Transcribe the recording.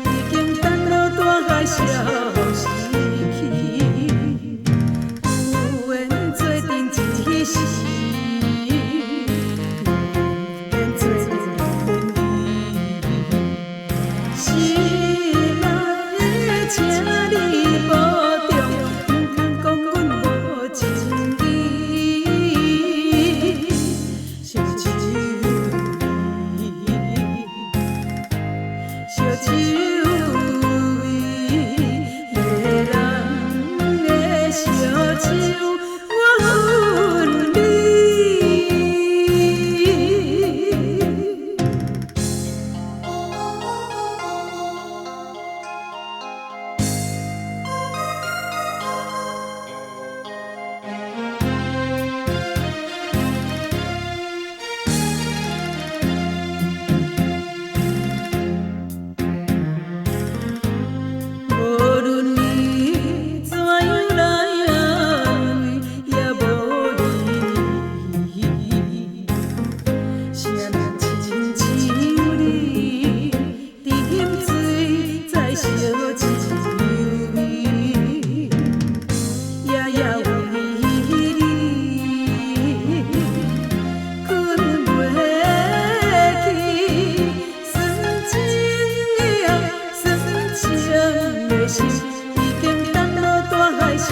已经等到大海消失去，有缘做阵一时，免做分离。心爱的，请你保重，唔通讲阮无情义，烧酒烧酒味，个人的烧酒，我恨你。无论你怎样来安慰，也无意。谁人亲像你，伫饮水再烧一油味，夜夜为你困袂去，酸情的酸情的心，已经等到大海消。